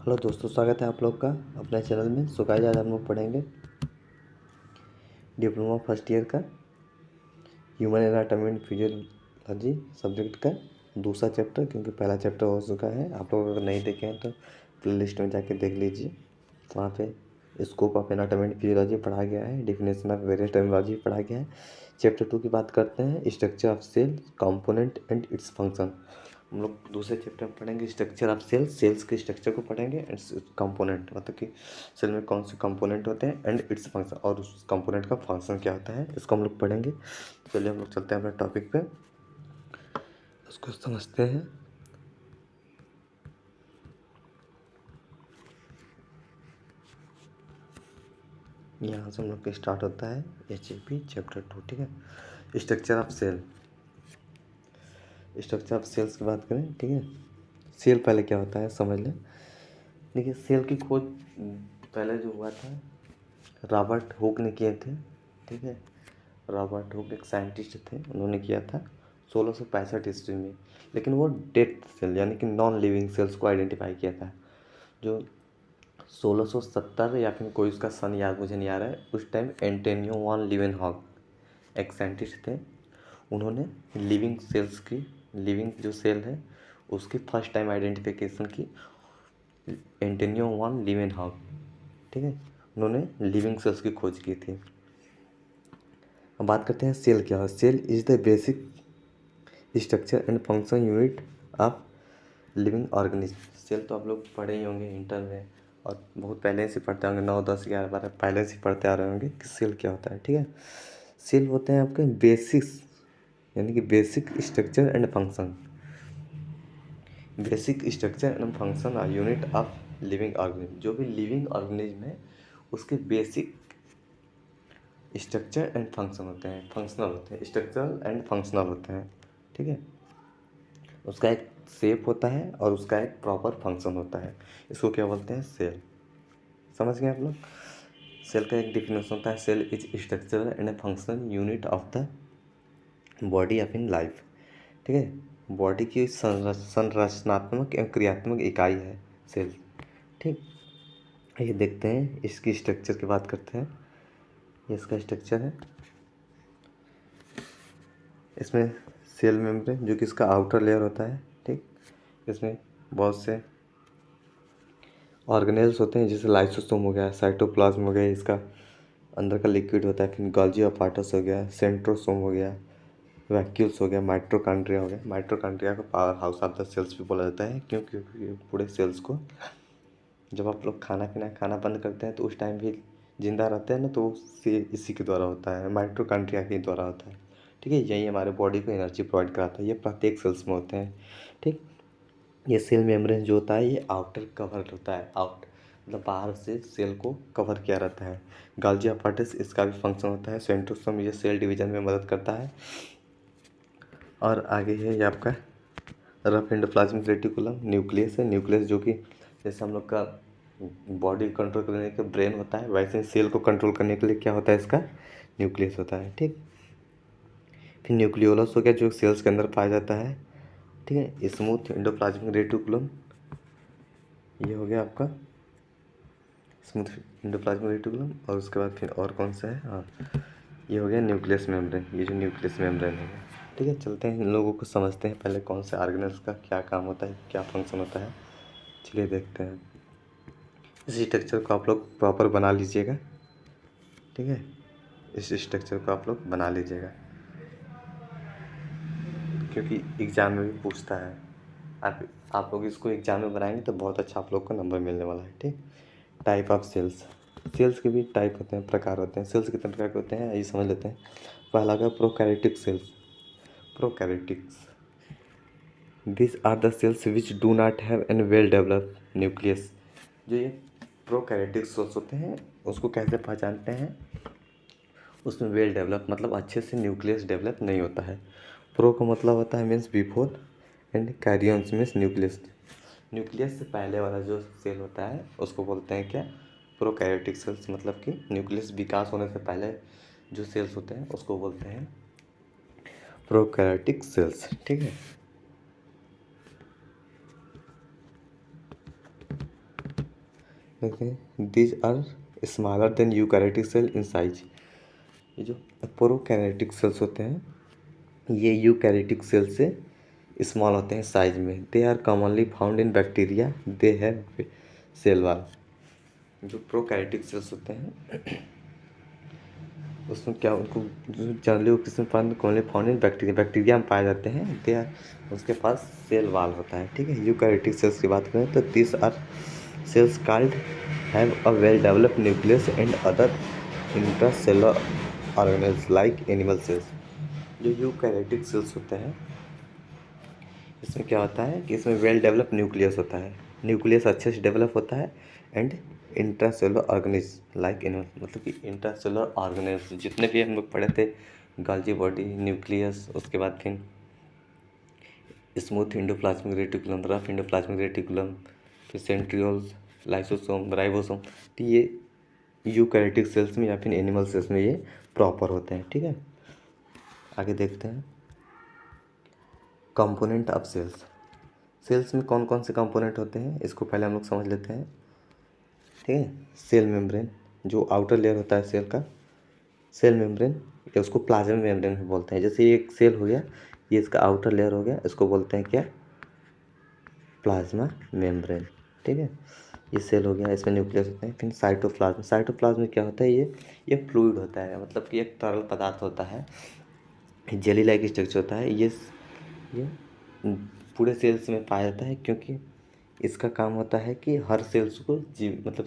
Hello दोस्तों, स्वागत है आप लोग का अपने चैनल में। सो गाइस, आज हम लोग पढ़ेंगे डिप्लोमा फर्स्ट ईयर का human anatomy and physiology subject का दूसरा चैप्टर, क्योंकि पहला चैप्टर हो चुका है। आप लोग अगर नहीं देखे हैं तो प्लेलिस्ट में जाके देख लीजिए। वहाँ पे scope of anatomy and physiology पढ़ा गया है, डेफिनेशन ऑफ वेरियस टर्मिनोलॉजी पढ़ा गया है। चैप्टर 2 की बात करते हैं, structure of cell, component and its function. हम लोग दूसरे चैप्टर में पढ़ेंगे स्ट्रक्चर ऑफ सेल्स, सेल्स के स्ट्रक्चर को पढ़ेंगे, एंड कंपोनेंट मतलब कि सेल में कौन से कंपोनेंट होते हैं, एंड इट्स फंक्शन, और उस कंपोनेंट का फंक्शन क्या होता है, इसको हम लोग पढ़ेंगे। चलिए हम लोग चलते हैं अपने टॉपिक पे, उसको समझते हैं। यहाँ से हम लोग का स्टार्ट होता है HAP चैप्टर 2। ठीक है, structure of cell. Structure of cells की बात करें, ठीक है। सेल पहले क्या होता है समझ लें। देखिए, सेल की खोज पहले जो हुआ था रॉबर्ट हुक ने किए थे। ठीक है, रॉबर्ट हुक एक साइंटिस्ट थे, उन्होंने किया था 1665 ईस्वी में। लेकिन वो डेड सेल यानी कि नॉन लिविंग सेल्स को आइडेंटिफाई किया था। जो 1670 या फिर कोई उसका सन याद मुझे नहीं आ रहा है, उस टाइम एंटोनियो वॉन लीवेनहॉक एक साइंटिस्ट थे। उन्होंने लिविंग सेल्स की, लिविंग जो सेल है उसकी फर्स्ट टाइम आइडेंटिफिकेशन की एंटोनियो वॉन लीवेनहॉक। ठीक है, उन्होंने लिविंग सेल्स की खोज की थी। अब बात करते हैं सेल क्या है। Cell is the basic structure and function unit of living organism. Cell तो आप लोग पढ़े ही होंगे इंटर में, और बहुत पहले से पढ़ते होंगे, 9, 10, 11, 12 पहले से पढ़ते आ रहे होंगे कि सेल क्या होता है। ठीक है, सेल होते हैं आपके बेसिक्स यानी कि basic structure and function. Basic structure and function are unit of living organism. जो भी लिविंग ऑर्गेनिज्म है उसके बेसिक स्ट्रक्चर एंड फंक्शन होते हैं, फंक्शनल होते हैं, स्ट्रक्चरल एंड फंक्शनल होते हैं। ठीक है, उसका एक शेप होता है और उसका एक प्रॉपर फंक्शन होता है। इसको क्या बोलते हैं, सेल। समझ गए आप लोग। सेल का एक डिफिनेशन होता है, cell is structural and functional unit of the body of in life. ठीक है, बॉडी की संरचनात्मक एवं क्रियात्मक इकाई है सेल। ठीक, ये देखते हैं इसकी स्ट्रक्चर की बात करते हैं। ये इसका स्ट्रक्चर है। इसमें सेल मेम्ब्रेन जो कि इसका आउटर लेयर होता है। ठीक, इसमें बहुत से ऑर्गेनेल्स होते हैं, जैसे लाइसोसोम हो गया, साइटोप्लाज्म हो गया, इसका अंदर का लिक्विड होता है, फिर गोल्गी अपार्टस हो गया, सेंट्रोसोम हो गया, वैक्यूल्स हो गया, माइटोकॉन्ड्रिया हो गया। माइटोकॉन्ड्रिया को power house of the cells भी बोला जाता है, क्योंकि पूरे सेल्स को जब आप लोग खाना बंद करते हैं तो उस टाइम भी जिंदा रहते हैं ना, तो इसी के द्वारा होता है, माइटोकॉन्ड्रिया के द्वारा होता है। ठीक है, यही हमारे बॉडी को एनर्जी प्रोवाइड कराता है। ये प्रत्येक सेल्स में होते हैं। ठीक, ये सेल मेम्ब्रेन जो होता है ये आउटर कवर होता है, आउट मतलब बाहर से सेल को कवर किया रहता है। गोल्गी अपार्टस इसका भी फंक्शन होता है। सेंट्रोसोम ये सेल डिवीजन में मदद करता है। और आगे है ये आपका रफ एंडोप्लाज्मिक रेटिकुलम, न्यूक्लियस है। न्यूक्लियस जो कि जैसे हम लोग का बॉडी कंट्रोल करने के ब्रेन होता है, वैसे ही सेल को कंट्रोल करने के लिए क्या होता है, इसका न्यूक्लियस होता है। ठीक, फिर न्यूक्लियोलस हो गया जो सेल्स के अंदर पाया जाता है। ठीक है, स्मूथ एंडोप्लाज्मिक रेटिकुलम ये हो गया आपका स्मूथ एंडोप्लाज्मिक रेटिकुलम। और उसके बाद फिर और कौन सा है, हाँ, ये हो गया न्यूक्लियस मेम्ब्रेन। ये जो न्यूक्लियस मेम्ब्रेन है। ठीक है, चलते हैं इन लोगों को समझते हैं पहले, कौन से ऑर्गेनल्स का क्या काम होता है, क्या फंक्शन होता है। चलिए देखते हैं। इस स्ट्रक्चर को आप लोग प्रॉपर बना लीजिएगा। ठीक है, इस स्ट्रक्चर को आप लोग बना लीजिएगा, क्योंकि एग्ज़ाम में भी पूछता है। आप लोग इसको एग्ज़ाम में बनाएंगे तो बहुत अच्छा आप लोग को नंबर मिलने वाला है। ठीक, टाइप ऑफ सेल्स। सेल्स के भी टाइप होते हैं, प्रकार होते हैं। सेल्स कितने प्रकार के होते हैं ये समझ लेते हैं। पहला का prokaryotic cells. Prokaryotics, this are the cells which do not have an well developed nucleus. जो ये प्रोकैरियोटिक सेल्स होते हैं उसको कैसे पहचानते हैं, उसमें वेल डेवलप मतलब अच्छे से न्यूक्लियस डेवलप नहीं होता है। प्रो का मतलब होता है means before, and karyon means nucleus. Nucleus से पहले वाला जो सेल होता है उसको बोलते हैं क्या, प्रोकैरियोटिक सेल्स। मतलब कि न्यूक्लियस विकास होने से पहले जो सेल्स होते हैं उसको बोलते हैं प्रोकैरियोटिक सेल्स। ठीक है, देखते हैं these are smaller than eukaryotic cell in size. ये जो प्रोकैरियोटिक सेल्स होते हैं ये यूकैरियोटिक सेल से स्मॉल होते हैं साइज में। They are commonly found in bacteria, they have cell wall. जो प्रोकैरियोटिक सेल्स होते हैं उसमें क्या उनको जनरली वो किसमें commonly found in bacteria, bacteria में पाए जाते हैं। दे आर उसके पास सेल वॉल होता है, ठीक है। यूकैरियोटिक सेल्स की बात करें तो this are cells called have a well developed nucleus and other intracellular organelles like animal cells. जो यूकैरियोटिक सेल्स होते हैं इसमें क्या होता है कि इसमें वेल डेवलप न्यूक्लियस होता है, न्यूक्लियस अच्छे से डेवलप होता है। And intracellular organism like animal, मतलब कि इंट्रासेलुलर ऑर्गेनिज्म जितने भी हम लोग पढ़े थे, गाल्जी बॉडी, न्यूक्लियस, उसके बाद फिर smooth endoplasmic reticulum, rough endoplasmic reticulum, फिर सेंट्रियोल्स, लाइसोसोम, राइबोसोम, तो ये यूकैरियोटिक सेल्स में या फिर एनिमल सेल्स में ये प्रॉपर होते हैं, ठीक है। आगे देखते हैं कंपोनेंट ऑफ सेल्स। सेल्स में कौन कौन से कंपोनेंट होते हैं इसको पहले हम लोग समझ लेते हैं, ठीक है। सेल मेम्ब्रेन, जो आउटर लेयर होता है सेल का, सेल मेम्ब्रेन, या उसको प्लाज्मा मेम्ब्रेन भी बोलते हैं। जैसे ये एक सेल हो गया, ये इसका आउटर लेयर हो गया, इसको बोलते हैं क्या, प्लाज्मा मेम्ब्रेन, ठीक है। ये सेल हो गया, इसमें न्यूक्लियस होते हैं। फिर साइटोप्लाज्म, साइटोप्लाज्म में क्या होता है, ये फ्लूइड होता है, मतलब कि एक तरल पदार्थ होता है, जेली लाइक स्ट्रक्चर होता है। ये पूरे सेल्स में पाया जाता है, क्योंकि इसका काम होता है कि हर सेल्स को मतलब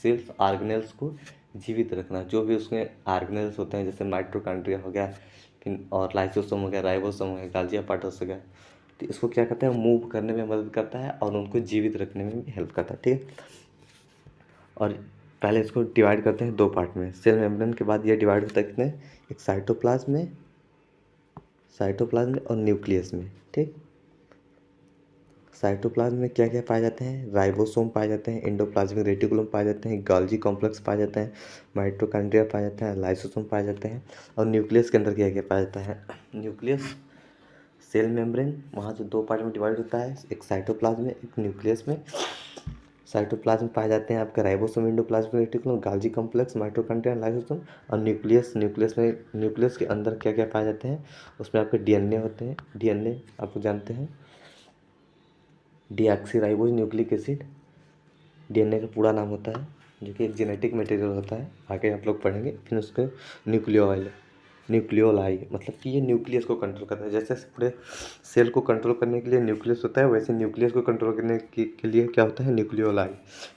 सेल्स ऑर्गेनेल्स को जीवित रखना। जो भी उसमें ऑर्गेनेल्स होते हैं, जैसे माइटोकॉन्ड्रिया हो गया, फिर और लाइसोसोम हो गया, राइबोसोम हो गया, गाल्जी अपार्टस हो गया, तो इसको क्या करता है, मूव करने में मदद करता है और उनको जीवित रखने में भी हेल्प करता है, ठीक है। और पहले इसको डिवाइड करते हैं दो पार्ट में। सेल मेम्ब्रेन के बाद ये डिवाइड होता है कितने, एक साइटोप्लाज्म में और न्यूक्लियस में, ठीक। साइटोप्लाज्म में क्या क्या पाए जाते हैं, राइबोसोम पाए जाते हैं, एंडोप्लाज्मिक रेटिकुलम पाए जाते हैं, गोल्गी कॉम्प्लेक्स पाए जाते हैं, माइटोकॉन्ड्रिया पाए जाते हैं, लाइसोसोम पाए जाते हैं। और न्यूक्लियस के अंदर क्या क्या पाया जाता है, न्यूक्लियस सेल मेम्ब्रेन, वहाँ जो दो पार्ट में डिवाइड होता है, एक साइटोप्लाज्म में, एक न्यूक्लियस में। साइटोप्लाज्म पाए जाते हैं आपके ribosome, endoplasmic reticulum, Golgi complex, mitochondria, lysosome. और न्यूक्लियस के अंदर क्या क्या पाए जाते हैं, उसमें आपके डीएनए होते हैं। डीएनए आप जानते हैं, डीऑक्सी न्यूक्लिक एसिड, डीएनए का पूरा नाम होता है, जो कि एक जेनेटिक मटेरियल होता है, आगे आप लोग पढ़ेंगे। फिर उसके न्यूक्लियोलाई, मतलब कि ये न्यूक्लियस को कंट्रोल करता है। जैसे पूरे सेल को कंट्रोल करने के लिए न्यूक्लियस होता है, वैसे न्यूक्लियस को कंट्रोल करने के लिए क्या होता है, न्यूक्लियोलाई,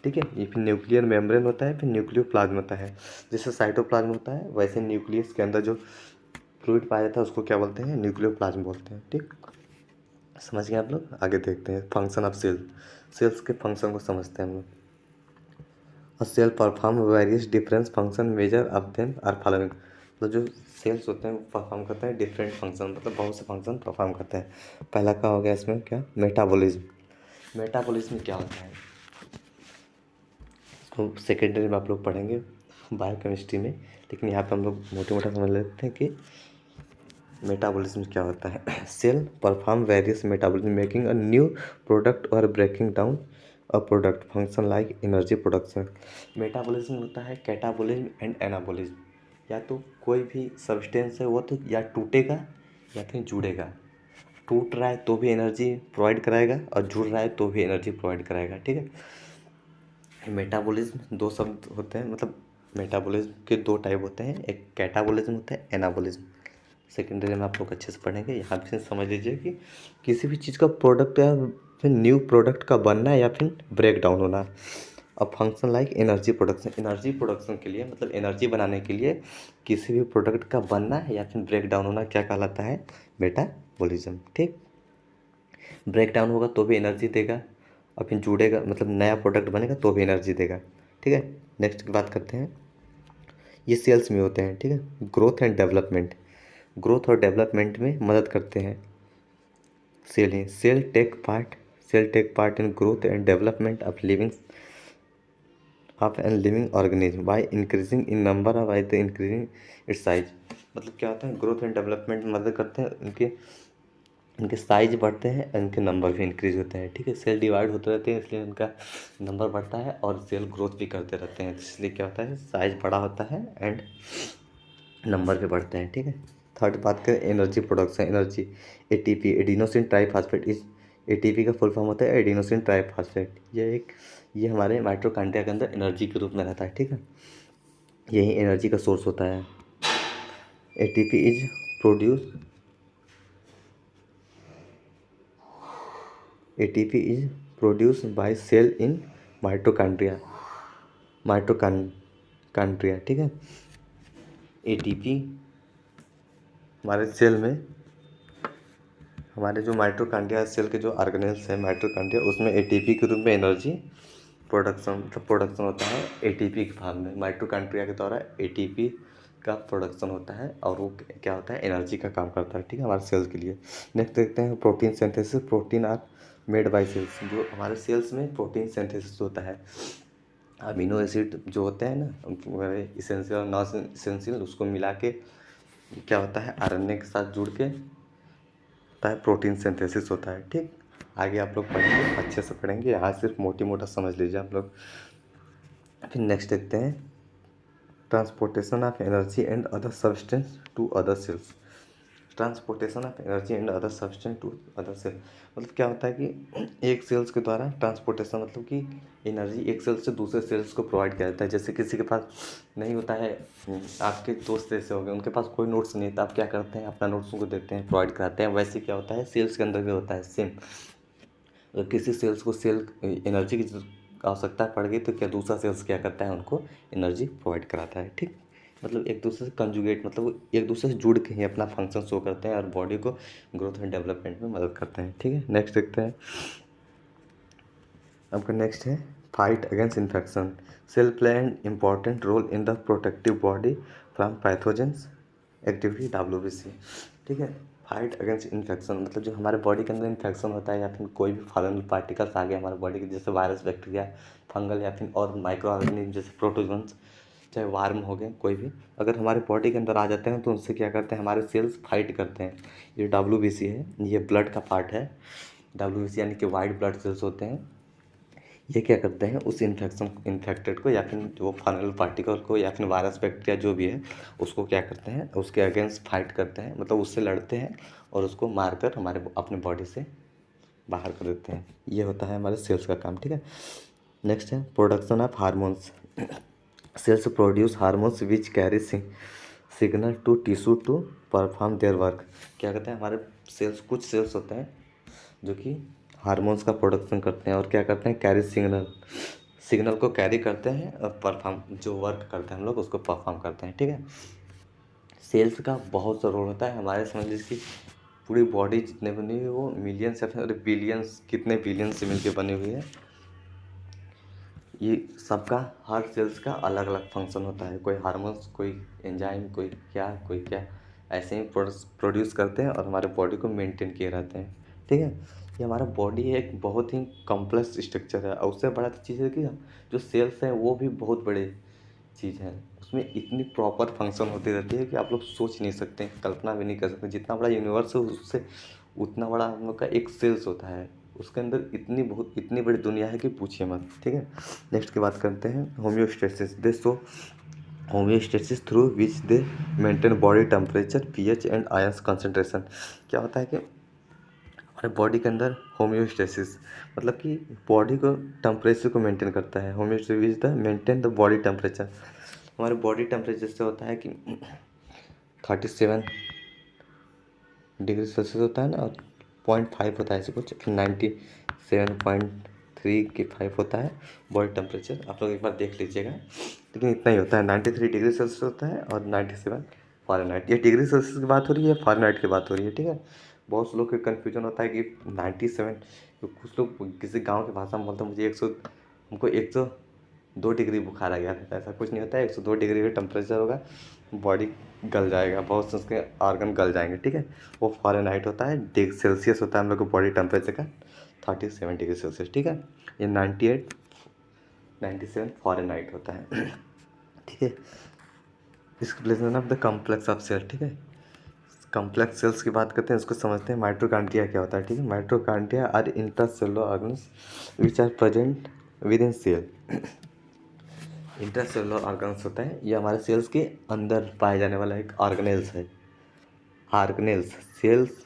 ठीक है। ये फिर न्यूक्लियर मेम्ब्रेन होता है, फिर न्यूक्लियोप्लाज्म होता है। जैसे साइटोप्लाज्म होता है, वैसे न्यूक्लियस के अंदर जो फ्लूइड पाया जाता है उसको क्या बोलते हैं, न्यूक्लियोप्लाज्म बोलते हैं, ठीक। समझ गए आप लोग। आगे देखते हैं फंक्शन ऑफ सेल। सेल्स के फंक्शन को समझते हैं हम लोग। A cell perform various difference function, major of them are following. मतलब जो सेल्स होते हैं वो परफॉर्म करते हैं डिफरेंट फंक्शन, मतलब बहुत से फंक्शन परफॉर्म करते हैं। पहला क्या हो गया इसमें, क्या, मेटाबॉलिज्म। मेटाबॉलिज्म क्या होता है इसको सेकेंडरी में आप लोग पढ़ेंगे बायोकेमिस्ट्री में, लेकिन यहाँ पे हम लोग मोटे मोटा समझ लेते हैं कि मेटाबॉलिज्म क्या होता है। Cell perform various metabolism, making a new product और breaking down a product, function like energy production. Metabolism होता है कैटाबॉलिज्म एंड एनाबॉलिज्म। या तो कोई भी सब्सटेंस है वो तो या टूटेगा या फिर जुड़ेगा। टूट रहा है तो भी एनर्जी प्रोवाइड कराएगा और जुड़ रहा है तो भी एनर्जी प्रोवाइड कराएगा, ठीक है। मेटाबॉलिज्म दो शब्द होते हैं, मतलब मेटाबॉलिज्म के दो टाइप होते हैं, एक कैटाबॉलिज्म होता है, एनाबॉलिज्म। सेकेंडरी में आप लोग अच्छे से पढ़ेंगे। यहाँ पे समझ लीजिए कि किसी भी चीज़ का प्रोडक्ट या फिर न्यू प्रोडक्ट का बनना या फिर ब्रेक डाउन होना। अब function like energy production, energy production के लिए मतलब एनर्जी बनाने के लिए किसी भी प्रोडक्ट का बनना या फिर ब्रेक डाउन होना क्या कहलाता है, मेटाबॉलिज्म, ठीक। ब्रेक डाउन होगा तो भी एनर्जी देगा और फिर जुड़ेगा, मतलब नया प्रोडक्ट बनेगा तो भी एनर्जी देगा, ठीक है। नेक्स्ट की बात करते हैं, ये सेल्स में होते हैं, ठीक है। ग्रोथ एंड डेवलपमेंट, ग्रोथ और डेवलपमेंट में मदद करते हैं सेल ही। Cell take part in growth and development of an living organism by increasing in number और by the increasing its size. मतलब क्या होता है, ग्रोथ एंड डेवलपमेंट में मदद करते हैं उनके इनके साइज बढ़ते हैं, इनके नंबर भी इंक्रीज होते हैं। ठीक है, सेल डिवाइड होते रहते हैं, इसलिए इनका नंबर बढ़ता है और सेल ग्रोथ भी करते रहते हैं, इसलिए क्या होता है, साइज बड़ा होता है एंड नंबर भी बढ़ते हैं। ठीक है, थर्ड बात करें energy production. Energy, ATP, adenosine triphosphate. इस एटीपी का फुल फॉर्म होता है एडिनोसिन ट्राइफॉस्फेट। ये हमारे माइटोकॉन्ड्रिया के अंदर एनर्जी के रूप में रहता है। ठीक है, यही एनर्जी का सोर्स होता है। ATP is produce ATP is produce by cell in mitochondria. Mitochondria ठीक है, एटीपी हमारे सेल में, हमारे जो माइटोकॉन्ड्रिया सेल के जो ऑर्गेनेल्स है माइटोकॉन्ड्रिया, उसमें एटीपी के रूप में एनर्जी प्रोडक्शन होता है एटीपी के फॉर्म में। माइटोकॉन्ड्रिया के द्वारा एटीपी का प्रोडक्शन होता है और वो क्या होता है, एनर्जी का काम करता है। ठीक है, हमारे सेल्स के लिए। नेक्स्ट देखते हैं protein synthesis. Protein are made by cells. जो हमारे सेल्स में प्रोटीन सिंथेसिस होता है, अमीनो एसिड जो होते हैं ना, इसेंशियल और नॉन इसेंशियल, उसको मिला के क्या होता है, आरएनए के साथ जुड़ के होता है प्रोटीन सिंथेसिस होता है। ठीक, आगे आप लोग पढ़ेंगे, अच्छे से पढ़ेंगे, यहाँ सिर्फ मोटी मोटा समझ लीजिए आप लोग। फिर नेक्स्ट देखते हैं transportation of energy and other substance to other cells. Transportation of energy and other substance to other cell, मतलब क्या होता है कि एक सेल्स के द्वारा ट्रांसपोर्टेशन, मतलब कि एनर्जी एक सेल से दूसरे सेल्स को प्रोवाइड किया जाता है। जैसे किसी के पास नहीं होता है, आपके दोस्त जैसे हो गए, उनके पास कोई नोट्स नहीं है, तो आप क्या करते हैं, अपना नोट्स उनको देते हैं, प्रोवाइड कराते हैं। वैसे क्या होता है, सेल्स के अंदर भी होता है सेम। अगर किसी सेल्स को सेल एनर्जी की आवश्यकता पड़ गई, तो क्या दूसरा सेल्स क्या करता है, उनको एनर्जी प्रोवाइड कराता है। ठीक, मतलब एक दूसरे से कंजुगेट, मतलब वो एक दूसरे से जुड़ के ही अपना फंक्शन शो करते हैं और बॉडी को ग्रोथ एंड डेवलपमेंट में मदद करते हैं। ठीक है, नेक्स्ट देखते हैं आपका। नेक्स्ट है fight against infection. Cell play an important role in the protective body from pathogens activity, WBC। ठीक है, फाइट अगेंस्ट इन्फेक्शन, मतलब जो हमारे बॉडी के अंदर इन्फेक्शन होता है या फिर कोई भी फॉरेन पार्टिकल्स आ गए हमारे बॉडी के, जैसे वायरस, बैक्टीरिया, फंगल या फिर और माइक्रो ऑर्गेनिज्म जैसे प्रोटोजोन्स, चाहे वार्म हो गए कोई भी, अगर हमारे बॉडी के अंदर आ जाते हैं तो उनसे क्या करते हैं, हमारे सेल्स फाइट करते हैं। ये WBC है, ये ब्लड का पार्ट है। WBC यानी कि वाइट ब्लड सेल्स होते हैं। ये क्या करते हैं, उस इन्फेक्टेड को या फिर वो फंगल पार्टिकल को या फिर वायरस, बैक्टीरिया जो भी है, उसको क्या करते हैं, उसके अगेंस्ट फाइट करते हैं, मतलब उससे लड़ते हैं और उसको मारकर हमारे अपने बॉडी से बाहर कर देते हैं। ये होता है हमारे सेल्स का काम। ठीक है, नेक्स्ट है production of hormones. Cells produce hormones which carry signal to tissue to perform their work. क्या कहते हैं, हमारे सेल्स, कुछ सेल्स होते हैं जो कि हार्मोन्स का प्रोडक्शन करते हैं और क्या करते हैं, कैरी सिग्नल को कैरी करते हैं और परफॉर्म, जो वर्क करते हैं हम लोग उसको परफॉर्म करते हैं। ठीक है, सेल्स का बहुत सा रोल होता है हमारे, समझ लीजिए कि पूरी बॉडी जितने बनी हुई है वो मिलियंस या फिर बिलियंस, कितने बिलियंस से मिलकर बनी हुई है। ये सबका, हर सेल्स का अलग अलग फंक्शन होता है, कोई हार्मोन्स, कोई एंजाइम, कोई क्या ऐसे ही प्रोड्यूस करते हैं और हमारे बॉडी को मेंटेन किए रहते हैं। ठीक है, ये हमारा बॉडी एक बहुत ही कॉम्प्लेक्स स्ट्रक्चर है और उससे बड़ा चीज़ है कि जो सेल्स हैं वो भी बहुत बड़े चीज़ है, उसमें इतनी प्रॉपर फंक्शन होती रहती है कि आप लोग सोच नहीं सकते, कल्पना भी नहीं कर सकते। जितना बड़ा यूनिवर्स है उससे उतना बड़ा हम लोग का एक सेल्स होता है, उसके अंदर इतनी बड़ी दुनिया है कि पूछिए मत। ठीक है, नेक्स्ट की बात करते हैं homeostasis. They show homeostasis through which they maintain body temperature, pH and ions concentration. क्या होता है कि हमारे बॉडी के अंदर होम्योस्टेसिस, मतलब कि बॉडी को टेम्परेचर को मेंटेन करता है। Homeostasis is the maintain the body temperature. हमारे बॉडी टेम्परेचर से होता है कि 37 डिग्री सेल्सियस होता है ना, 0.5 होता है ऐसे कुछ, फिर 97.3 की 5 होता है बॉडी टेम्परेचर। आप लोग एक बार देख लीजिएगा, लेकिन इतना ही होता है। 93 डिग्री सेल्सियस होता है और 97 फ़ारेनहाइट। ये डिग्री सेल्सियस की बात हो रही है, फ़ारेनहाइट की बात हो रही है। ठीक है, बहुत से लोग को कन्फ्यूजन होता है कि 97, तो कुछ लोग किसी गांव की भाषा में बोलते हैं, हमको 102 डिग्री बुखार आ गया था। ऐसा कुछ नहीं होता है, 102 डिग्री का टेम्परेचर होगा, बॉडी गल जाएगा, बहुत से उसके ऑर्गन गल जाएंगे। ठीक है, वो फ़ारेनहाइट होता है, सेल्सियस होता है हम लोग को बॉडी टेम्परेचर का 37 डिग्री सेल्सियस। ठीक है, ये 97 फ़ारेनहाइट होता है। ठीक है, displacement of the complex of cell. ठीक है, कॉम्प्लेक्स सेल्स की बात करते हैं, इसको समझते हैं। माइटोकॉन्ड्रिया क्या होता है, ठीक है। Mitochondria are intracellular organs which are present with in cell. Intracellular organs होता है, ये हमारे सेल्स के अंदर पाए जाने वाला एक ऑर्गेनेल्स है। ऑर्गेनेल्स सेल्स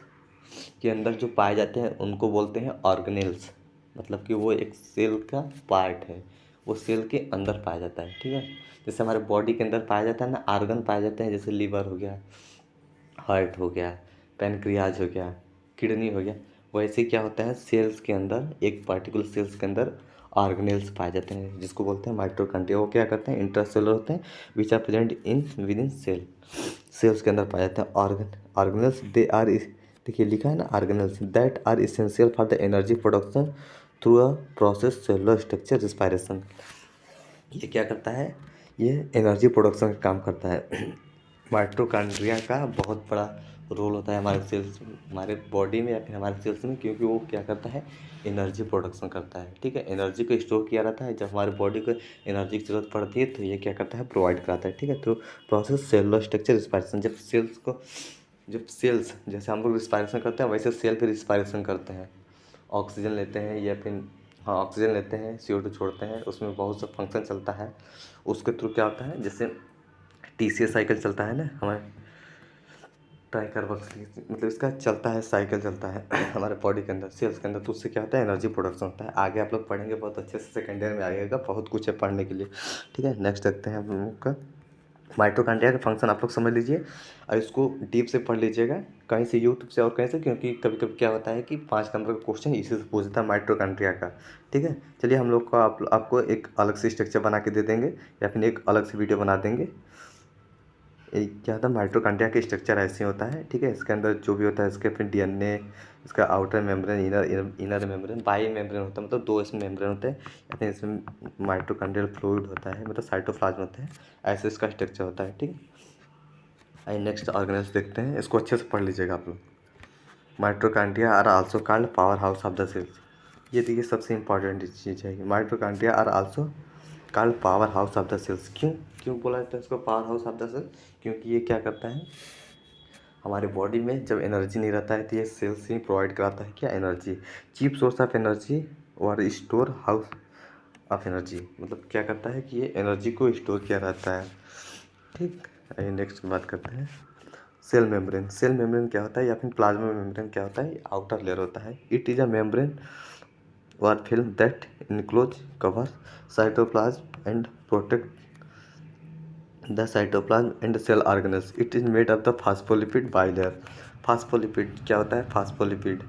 के अंदर जो पाए जाते हैं उनको बोलते हैं ऑर्गेनेल्स, मतलब कि वो एक सेल का पार्ट है, वो सेल के अंदर पाया जाता है, ठीक है। जैसे हमारे बॉडी के अंदर पाया जाता है ना, ऑर्गन पाए जाते हैं, जैसे लीवर हो गया, हार्ट हो गया, पैनक्रियाज हो गया, किडनी हो गया, वैसे क्या होता है सेल्स के अंदर, एक पार्टिकुलर सेल्स के अंदर ऑर्गेनेल्स पाए जाते हैं, जिसको बोलते हैं माइटोकॉन्ड्रिया। वो क्या करते हैं, इंट्रासेलुलर होते हैं, which are present in with in cell. Cells के अंदर पाए जाते हैं ऑर्गेनेल्स। दे आर, देखिए लिखा है ना, organelles that are essential for the energy production through a process cellular structure respiration. ये क्या करता है, ये एनर्जी प्रोडक्शन का काम करता है। माइटोकॉन्ड्रिया का बहुत बड़ा रोल होता है हमारे सेल्स में, हमारे बॉडी में या फिर हमारे सेल्स में, क्योंकि वो क्या करता है, एनर्जी प्रोडक्शन करता है, ठीक है। एनर्जी को स्टोर किया रहता है, जब हमारे बॉडी को एनर्जी की जरूरत पड़ती है तो ये क्या करता है, प्रोवाइड कराता है, ठीक है। तो प्रोसेस सेलुलर स्ट्रक्चर रिस्पायरेशन, जब सेल्स जैसे हम लोग रिस्पायरेशन करते हैं वैसे सेल फिर रिस्पायरेशन करते हैं, ऑक्सीजन लेते हैं या फिर, हाँ ऑक्सीजन लेते हैं, CO2 छोड़ते हैं, उसमें बहुत सा फंक्शन चलता है। उसके थ्रू क्या होता है, जैसे TCA साइकिल चलता है ना हमारे ट्राइकार्बोक्सिलिक, मतलब इसका चलता है, साइकिल चलता है हमारे बॉडी के अंदर, सेल्स के अंदर। तो उससे क्या होता है, एनर्जी प्रोडक्शन होता है। आगे आप लोग पढ़ेंगे बहुत अच्छे से, सेकेंड ईयर में आएगा, बहुत कुछ है पढ़ने के लिए, ठीक है। नेक्स्ट देखते हैं हम लोग का माइटोकॉन्ड्रिया का फंक्शन, आप लोग समझ लीजिए और इसको डीप से पढ़ लीजिएगा, कहीं से यूट्यूब से और कहीं से, क्योंकि कभी कभी क्या होता है कि 5 नंबर का क्वेश्चन इसी से पूछता है माइटोकॉन्ड्रिया का, ठीक है। चलिए हम लोग को आपको एक अलग से स्ट्रक्चर बना के दे देंगे या फिर एक अलग से वीडियो बना देंगे। क्या होता है, माइटोकॉन्ड्रिया के स्ट्रक्चर ऐसे होता है, ठीक है। इसके अंदर जो भी होता है, इसके फिर DNA, इसका outer membrane, inner membrane, by membrane होता है, मतलब 2 इसमें मेम्ब्रेन होते हैं, या फिर इसमें माइटोकॉन्ड्रियल फ्लूइड होता है, मतलब साइटोप्लाज्म होता है, ऐसे इसका स्ट्रक्चर होता है, ठीक है। आइए नेक्स्ट ऑर्गेनेल्स देखते हैं, इसको अच्छे से पढ़ लीजिएगा आप लोग। Mitochondria are also called power house of the cells. ये देखिए सबसे इंपॉर्टेंट चीज़ है, mitochondria are also called power house of the cells. क्यों क्यों बोला जाता है इसको power house of the cells, क्योंकि ये क्या करता है, हमारे बॉडी में जब एनर्जी नहीं रहता है तो ये सेल्स ही प्रोवाइड कराता है क्या, energy. Cheap source of energy और स्टोर हाउस ऑफ एनर्जी, मतलब क्या करता है कि ये एनर्जी को स्टोर किया रहता है, ठीक। आइए नेक्स्ट बात करते हैं सेल मेम्ब्रेन। सेल मेम्ब्रेन क्या होता है, या फिर प्लाज्मा मेम्ब्रेन क्या होता है, आउटर लेयर होता है। इट इज़ अ मेम्ब्रेन और film that enclose cover cytoplasm and protect the cytoplasm and cell organelles. It is made of the phospholipid bilayer. Phospholipid क्या होता है, फास्फोलिपिड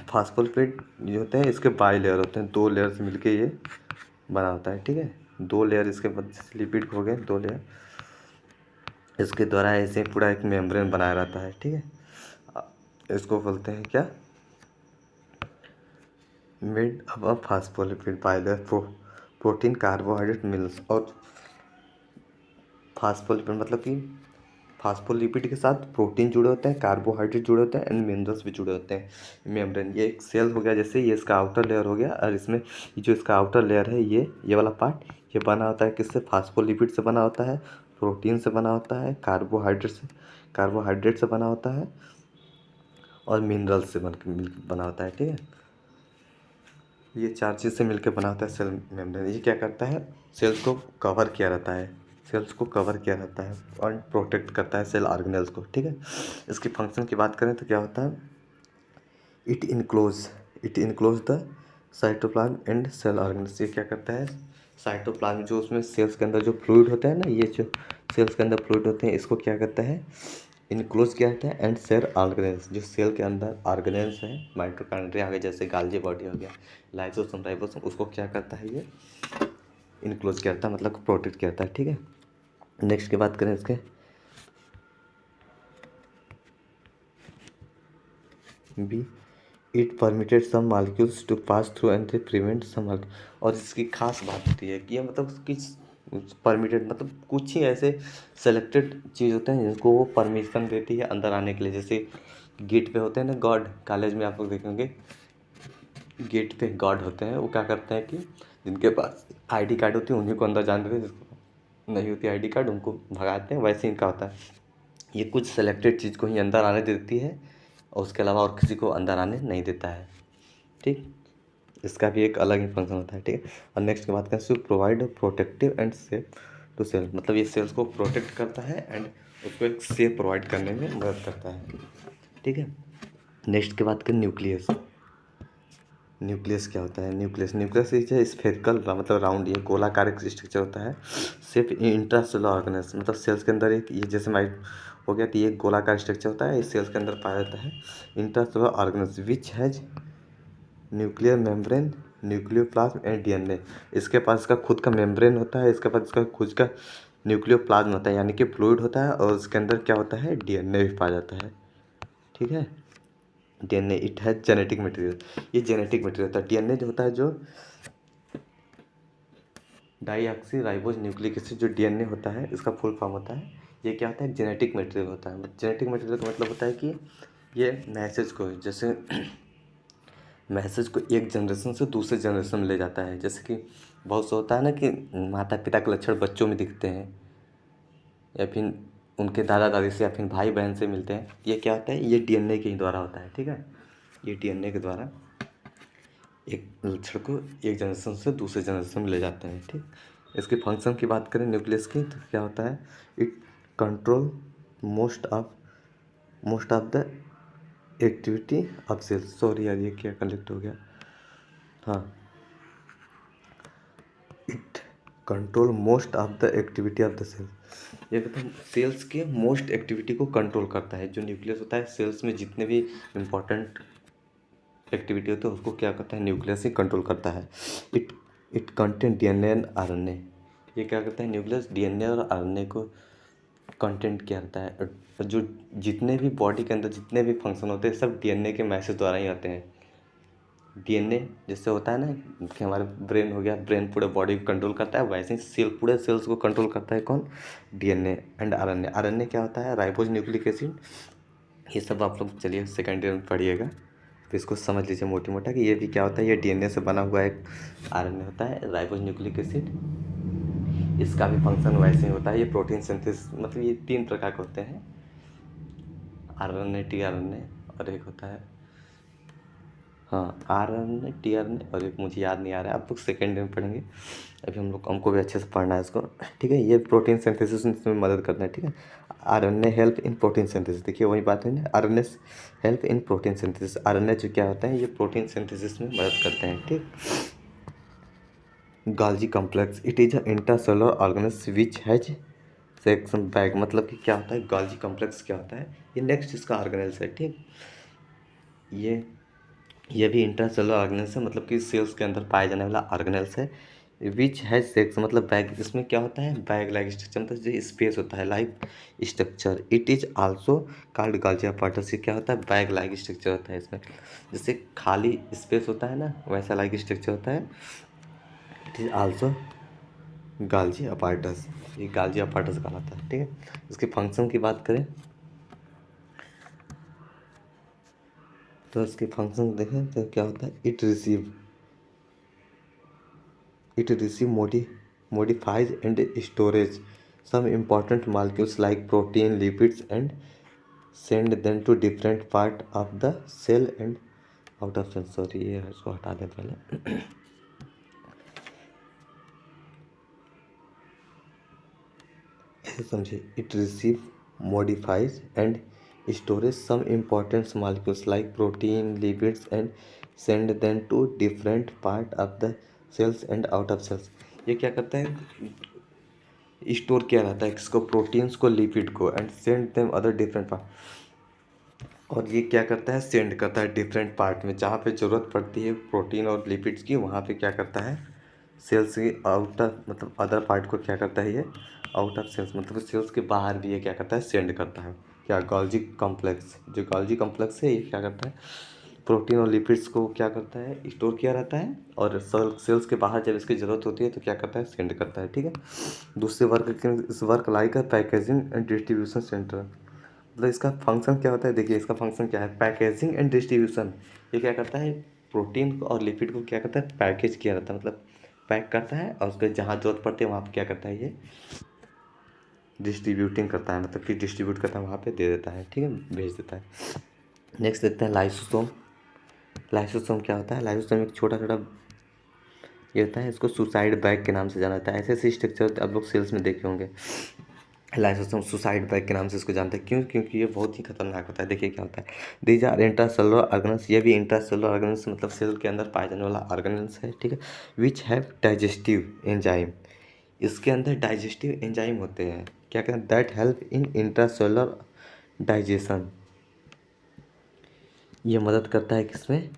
फास्फोलिपिड जो होते हैं इसके बाइलेयर होते हैं, 2 लेयर से मिलके ये बना होता है, ठीक है। 2 लेयर इसके लिपिड हो गए, 2 लेयर, इसके द्वारा ऐसे पूरा एक मेम्ब्रेन बनाया रहता है, ठीक है। इसको बोलते हैं क्या, made of a phospholipid bilayer protein carbohydrate mills. और फास्फोलिपिड मतलब कि फास्फोलिपिड के साथ प्रोटीन जुड़े होते हैं, कार्बोहाइड्रेट जुड़े होते हैं एंड मिनरल्स भी जुड़े होते हैं। मेम्ब्रेन ये एक सेल हो गया, जैसे ये इसका आउटर लेयर हो गया, और इसमें ये जो इसका आउटर लेयर है, ये वाला पार्ट, ये बना होता है किससे, फास्फोलिपिड से बना होता है, प्रोटीन से बना होता है, कार्बोहाइड्रेट से बना होता है, और मिनरल्स से बना होता है, ठीक है। ये 4 चीज़ से मिलकर बना होता है सेल मेम्ब्रेन। ये क्या करता है, सेल्स को कवर किया रहता है, सेल्स को कवर किया रहता है और प्रोटेक्ट करता है सेल ऑर्गेनेल्स को, ठीक है। इसकी फंक्शन की बात करें तो क्या होता है, it enclose the cytoplasm and cell organelles. ये क्या करता है, साइटोप्लाज्म जो उसमें सेल्स के अंदर जो फ्लूइड होता है ना, ये जो सेल्स के अंदर फ्लूइड होते हैं, इसको क्या करता है, इनक्लोज किया जाता है। एंड सेल ऑर्गेनेल्स, जो सेल के अंदर ऑर्गेनेल्स हैं, माइटोकॉन्ड्रिया आ गए, जैसे गाल्जी बॉडी हो गया, लाइसोसोम राइबोसोम, उसको क्या करता है, ये इनक्लोज किया जाता है, मतलब प्रोटेक्ट किया जाता है, ठीक है। नेक्स्ट की बात करें इसके B, it permitted some molecules to pass through and they prevent some. और इसकी खास बात होती है कि ये मतलब किस परमिटेड, मतलब कुछ ही ऐसे सेलेक्टेड चीज़ होते हैं जिनको वो परमिशन देती है अंदर आने के लिए। जैसे गेट पे होते हैं ना गार्ड, कॉलेज में आप लोग देखेंगे गेट पे गार्ड होते हैं, वो क्या करते हैं कि जिनके पास ID कार्ड होती है उन्हीं को अंदर जाने देते हैं, जिसको नहीं होती ID कार्ड उनको भगाते हैं, वैसे इनका होता है। ये कुछ सेलेक्टेड चीज़ को ही अंदर आने देती है और उसके अलावा और किसी को अंदर आने नहीं देता है। ठीक, इसका भी एक अलग ही फंक्शन होता है। ठीक है, और नेक्स्ट की बात करें to provide protective and safe to cell, मतलब ये सेल्स को प्रोटेक्ट करता है एंड उसको एक सेफ प्रोवाइड करने में मदद करता है। ठीक है, नेक्स्ट की बात करें न्यूक्लियस। न्यूक्लियस क्या होता है? न्यूक्लियस इज स्फेरिकल, मतलब राउंड, ये गोलाकार एक स्ट्रक्चर होता है। सिर्फ इंट्रासेलुलर ऑर्गेनेल्स, मतलब सेल्स के अंदर एक, ये जैसे माइट हो गया, तो ये एक गोलाकार स्ट्रक्चर होता है, इस सेल्स के अंदर पाया जाता है। Intracellular organelles which has nuclear membrane, nucleoplasm and DNA. इसके पास इसका खुद का मेम्ब्रेन होता है, इसके पास इसका खुद का न्यूक्लियोप्लाज्म होता है, यानी कि फ्लूइड होता है, और उसके अंदर क्या होता है? डीएनए भी पाया जाता है। ठीक है, डीएनए इट है जेनेटिक मटेरियल, ये जेनेटिक मटेरियल होता है। डीएनए जो होता है, जो डाईऑक्सी राइबोज न्यूक्लिक एसिड, जो डीएनए होता है, इसका फुल फॉर्म होता है, ये क्या होता है? जेनेटिक मटेरियल होता है। जेनेटिक मटेरियल का मतलब होता है कि ये मैसेज को, जैसे मैसेज को एक जनरेशन से दूसरे जनरेशन में ले जाता है। जैसे कि बहुत सा होता है ना कि माता पिता के लक्षण बच्चों में दिखते हैं, या फिर उनके दादा दादी से, या फिर भाई बहन से मिलते हैं, ये क्या होता है? ये डीएनए के ही द्वारा होता है। ठीक है, ये डीएनए के द्वारा एक लक्षण को एक जनरेशन से दूसरे जनरेशन में ले जाते हैं। ठीक, इसके फंक्शन की बात करें न्यूक्लियस की, तो क्या होता है? It control most of the activity of cells. Sorry यार, ये क्या कनेक्ट हो गया? हाँ, it control most of the activity of the cells. ये मतलब सेल्स के मोस्ट एक्टिविटी को कंट्रोल करता है। जो न्यूक्लियस होता है, सेल्स में जितने भी इम्पोर्टेंट एक्टिविटी होती है उसको क्या करता है? न्यूक्लियस ही कंट्रोल करता है। It it content DNA and RNA. ये क्या करता है? न्यूक्लियस डीएनए और आरएनए को कंटेंट क्या करता है? और जो जितने भी बॉडी के अंदर जितने भी फंक्शन होते हैं, सब डीएनए के मैसेज द्वारा ही आते हैं। डीएनए जैसे होता है ना कि हमारे ब्रेन हो गया, ब्रेन पूरे बॉडी को कंट्रोल करता है, वैसे ही सेल पूरे सेल्स को कंट्रोल करता है कौन? DNA and RNA. आरएनए क्या होता है? Ribose nucleic acid. ये सब आप लोग चलिए सेकेंड ईयर में पढ़िएगा, तो इसको समझ लीजिए मोटी मोटा कि ये भी क्या होता है? ये डीएनए से बना हुआ एक आरएनए होता है, राइबोज न्यूक्लिक एसिड। इसका भी फंक्शन वैसे ही होता है। ये प्रोटीन सिंथेसिस, मतलब ये 3 प्रकार के होते हैं, आरएनए, टीआरएनए, और एक होता है, हाँ, आरएनए, टीआरएनए, और एक मुझे याद नहीं आ रहा है, आप लोग सेकेंड ईयर में पढ़ेंगे। अभी हमको भी अच्छे से पढ़ना है इसको। ठीक है, ये प्रोटीन सिंथेसिस में मदद करता है। ठीक है, RNA help in protein synthesis, देखिए वही बात है ना, RNA help in protein synthesis. RNA जो क्या होता है? ये प्रोटीन सिंथेसिस में मदद करते हैं। ठीक, गाल्जी complex, it is a intracellular organelles which has section bag, मतलब कि क्या होता है? गाल्जी कॉम्प्लेक्स क्या होता है? ये नेक्स्ट इसका ऑर्गेनेल्स है। ठीक, ये ये भी इंट्रासेलुलर ऑर्गेनेल्स है, मतलब कि सेल्स के अंदर पाया जाने वाला ऑर्गेनेल्स है। विच हैज सेक्स, मतलब बैग, इसमें क्या होता है? बैग लाइक स्ट्रक्चर, मतलब जो स्पेस होता है, like structure. It is also called गाल्जी apparatus. ये क्या होता है? बैग लाइक स्ट्रक्चर होता है इसमें, जैसे खाली स्पेस होता है ना, वैसा लाइक स्ट्रक्चर होता है। इट इज आल्सो गाल्जी अपार्टस, ये गाल्जी अपार्टस कहलाता है। ठीक है, इसके फंक्शन की बात करें तो इसके फंक्शन देखें तो क्या होता है? It receive modifies and storage some important molecules like protein, lipids, and send them to different part of the cell and out of cell। Sorry, ये इसको हटा दें पहले। ऐसे समझिए, it receive modifies and storage some important molecules like protein, lipids, and send them to different part of the cells and out of cells। ये क्या करता है? स्टोर किया रहता है किसको? प्रोटीन्स को, लिपिड को, and send them other different part. और ये क्या करता है? सेंड करता है डिफरेंट पार्ट में, जहाँ पे ज़रूरत पड़ती है प्रोटीन और लिपिड्स की, वहाँ पे क्या करता है? सेल्स के आउटर, मतलब अदर पार्ट को क्या करता है? ये आउट ऑफ सेल्स, मतलब सेल्स के बाहर भी ये क्या करता है? सेंड करता है। क्या? गोल्जी कॉम्प्लेक्स, जो गोल्जी कॉम्प्लेक्स है, ये क्या करता है? प्रोटीन और लिपिड्स को क्या करता है? स्टोर किया रहता है, और सेल्स के बाहर जब इसकी ज़रूरत होती है तो क्या करता है? सेंड करता है। ठीक है, दूसरे वर्क के इस वर्क लाइक है पैकेजिंग एंड डिस्ट्रीब्यूशन सेंटर। मतलब इसका फंक्शन क्या होता है? देखिए इसका फंक्शन क्या है? Packaging and distribution. ये क्या करता है? प्रोटीन को और लिपिड को क्या करता है? पैकेज किया रहता है, मतलब पैक करता है, और उसके जहाँ जरूरत पड़ती है वहाँ पर क्या करता है? ये डिस्ट्रीब्यूटिंग करता है, मतलब कि डिस्ट्रीब्यूट करता है, वहाँ पे दे देता है, ठीक है, भेज देता है। नेक्स्ट देखते हैं लाइसोसोम। लाइसोसोम क्या होता है? लाइसोसोम एक छोटा छोटा ये होता है, इसको सुसाइड बैग के नाम से जाना जाता है। ऐसे ऐसे स्ट्रक्चर होते हैं, आप लोग सेल्स में देखे होंगे। लाइसोसोम सुसाइड बैग के नाम से इसको जानते हैं, क्यों? क्योंकि ये बहुत ही खतरनाक होता है। देखिए क्या होता है, दीज आर इंट्रासेलुलर ऑर्गेन्स, ये भी इंट्रासेलुलर ऑर्गेन्स मतलब सेल के अंदर पाए जाने वाला ऑर्गेन्स है, ठीक है। विच हैव डाइजेस्टिव एंजाइम, इसके अंदर डाइजेस्टिव एंजाइम होते हैं, क्या कहते हैं, that help in intracellular digestion. ये मदद करता है किसमें?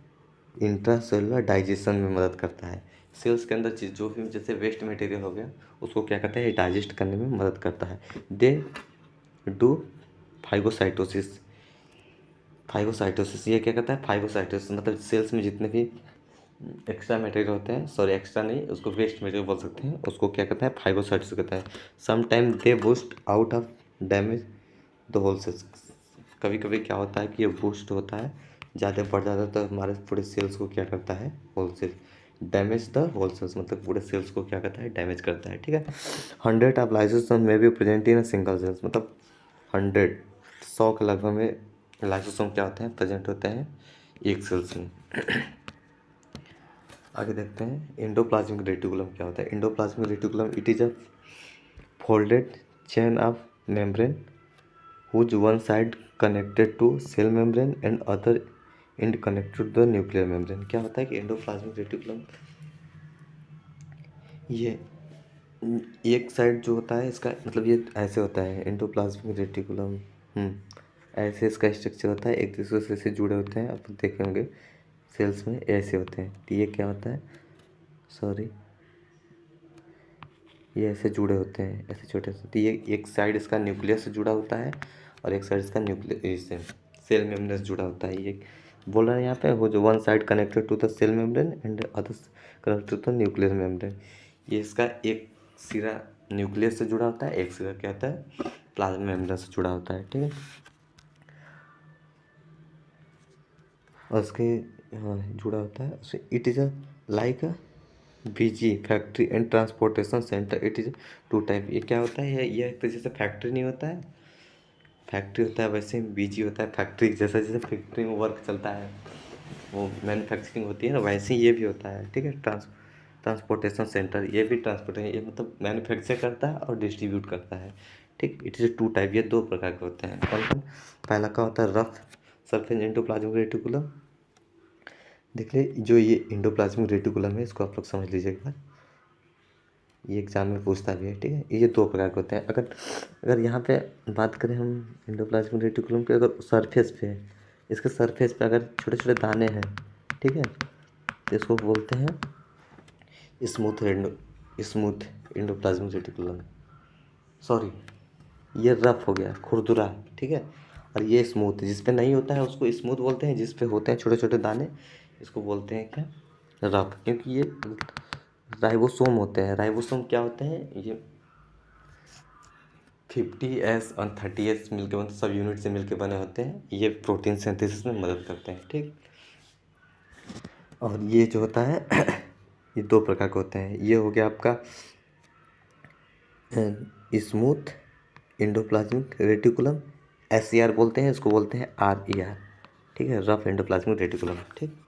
इंट्रासेलुलर डाइजेशन में मदद करता है। सेल्स के अंदर चीज़ जो भी जैसे वेस्ट मटेरियल हो गया, उसको क्या करता है, डाइजेस्ट करने में मदद करता है। They do phagocytosis. फाइगोसाइटोसिस ये क्या करता है? फाइगोसाइटोसिस मतलब सेल्स में जितने भी एक्स्ट्रा मटेरियल होते हैं, सॉरी एक्स्ट्रा नहीं, उसको वेस्ट मटेरियल बोल सकते हैं, उसको क्या कहता है? फाइगोसाइटोसिस कहता है। Some time they boost out of damage the whole cells. कभी कभी क्या होता है कि ये बूस्ट होता है, ज़्यादा बढ़ जाता है, तो हमारे पूरे सेल्स को क्या करता है? Whole cell damage the whole cells, मतलब पूरे सेल्स को क्या करता है? डैमेज करता है, ठीक है। 100 ऑफ लाइसोसोम में भी present in a single cells, मतलब 100 के लगभग में लाइसोसोम क्या होते हैं? प्रेजेंट होते हैं एक सेल्स में। आगे देखते हैं एंडोप्लाज्मिक रेटिकुलम क्या होता है। Endoplasmic reticulum it is a folded chain of membrane whose one side connected to cell membrane and other end connected to the nuclear membrane। क्या होता है कि एंडोप्लाज्मिक रेटिकुलम ये एक साइड जो होता है इसका, मतलब ये ऐसे होता है एंडोप्लाज्मिक रेटिकुलम, ऐसे इसका स्ट्रक्चर होता है, एक दूसरे से जुड़े होते हैं, आप देखे होंगे सेल्स में ऐसे होते हैं। तो ये क्या होता है, सॉरी, ये ऐसे जुड़े होते हैं, ऐसे छोटे से। तो ये एक साइड इसका न्यूक्लियस से जुड़ा होता है और एक साइड इसका न्यूक्लियस से सेल मेम्ब्रेन से जुड़ा होता है। ये बोल रहे हैं यहाँ पे, वो जो one side connected to the cell membrane and other connected to the nucleus membrane. ये इसका एक सिरा न्यूक्लियस से जुड़ा होता है, एक सिरा क्या होता है? प्लाज्मा मेम्ब्रेन से जुड़ा होता है, ठीक है। और उसके जुड़ा होता है उससे। It is a like a busy factory and transportation center. It is two type. ये क्या होता है, ये एक तो जैसे फैक्ट्री नहीं होता है, फैक्ट्री होता है, वैसे ही बीजी होता है फैक्ट्री जैसा, जैसे फैक्ट्री में वर्क चलता है, वो मैन्युफैक्चरिंग होती है ना, वैसे ही ये भी होता है, ठीक है। ट्रांसपोर्टेशन सेंटर, ये भी ट्रांसपोर्टेशन, ये मतलब मैन्युफैक्चर करता है और डिस्ट्रीब्यूट करता है, ठीक। इट इज़ टू टाइप, ये दो प्रकार के होते हैं। कौन कौन? पहला का होता है रफ सरफेस एंडोप्लाज्मिक रेटिकुलम। देख ले, जो ये एंडोप्लाज्मिक रेटिकुलम है, इसको आप लोग समझ लीजिए एक बार, ये एग्जाम में पूछता भी है, ठीक है। ये दो प्रकार के होते हैं। अगर अगर यहाँ पे बात करें हम एंडोप्लाज्मिक रेटिकुलम के, अगर सरफेस पे, इसके सरफेस पे अगर छोटे छोटे दाने हैं, ठीक है, तो इसको बोलते हैं स्मूथ एंडोप्लाज्मिक रेटिकुलम। सॉरी, ये रफ हो गया, खुरदुरा, ठीक है। और ये स्मूथ, जिस पे नहीं होता है उसको स्मूथ बोलते हैं, जिस पे होते हैं छोटे छोटे दाने, इसको बोलते हैं क्या? रफ। क्योंकि ये राइबोसोम होते हैं। राइबोसोम क्या होते हैं? ये 50S और 30S मिलके, मतलब सब यूनिट से मिलके बने होते हैं। ये प्रोटीन सिंथेसिस में मदद करते हैं, ठीक। और ये जो होता है ये दो प्रकार के होते हैं। ये हो गया आपका स्मूथ एंडोप्लाज्मिक रेटिकुलम, SER बोलते हैं, इसको बोलते हैं RER, ठीक है, रफ एंडोप्लाज्मिक रेटिकुलम, ठीक।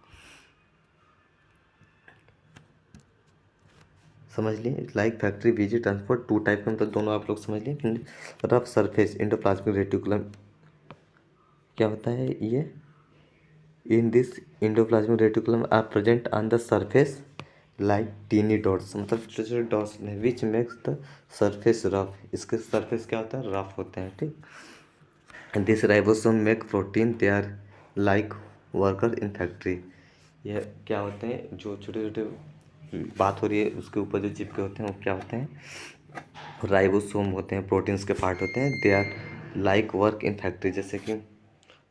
समझ लिए, like factory busy transport two type के, मतलब दोनों आप लोग समझ लिए। फिर रफ सरफेस एंडोप्लाज्मिक रेटिकुलम क्या होता है? ये in this endoplasmic reticulum are present on the surface like tiny dots, मतलब छोटे छोटे डॉट्स में, which makes the surface rough. इसके सरफेस क्या होता है? रफ होते हैं, ठीक। This ribosome make protein, they are like worker in factory. यह क्या होते हैं? जो छोटे छोटे बात हो रही है उसके ऊपर जो चिपके होते हैं, वो क्या होते हैं? राइबोसोम होते हैं, प्रोटीन्स के पार्ट होते हैं। They are like work in factory, जैसे कि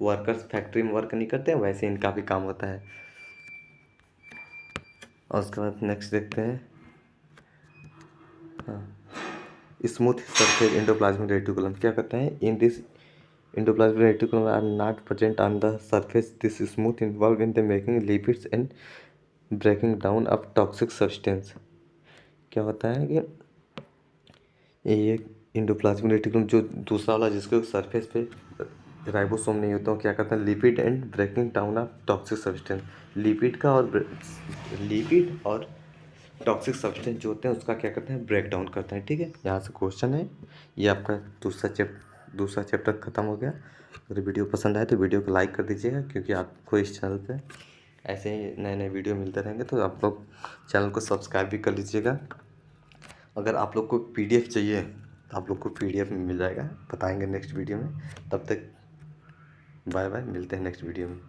वर्कर्स फैक्ट्री में वर्क नहीं करते हैं, वैसे इनका भी काम होता है। और उसके बाद नेक्स्ट देखते हैं, स्मूथ सरफेस एंडोप्लाज्मिक रेटिकुलम क्या कहते हैं? In this endoplasmic reticulum are not present on the surface, this smooth involve in the making lipids and breaking down of toxic substance. क्या होता है कि ये इंडोप्लाज्मिक रेटिकुलम जो दूसरा वाला जिसके सरफेस पे राइबोसोम नहीं होता, क्या करते हैं, lipid and breaking down of toxic substance. Lipid और टॉक्सिक सब्सटेंस जो होते हैं उसका क्या करते हैं, ब्रेक डाउन करते हैं। ठीक है, यहाँ से क्वेश्चन है। ये आपका दूसरा चैप्टर खत्म हो गया। अगर वीडियो पसंद आए तो वीडियो को लाइक कर दीजिएगा, क्योंकि आपको इस चैनल पे ऐसे ही नए नए वीडियो मिलते रहेंगे, तो आप लोग चैनल को सब्सक्राइब भी कर लीजिएगा। अगर आप लोग को PDF चाहिए तो आप लोग को PDF में मिल जाएगा, बताएंगे नेक्स्ट वीडियो में। तब तक बाय बाय, मिलते हैं नेक्स्ट वीडियो में।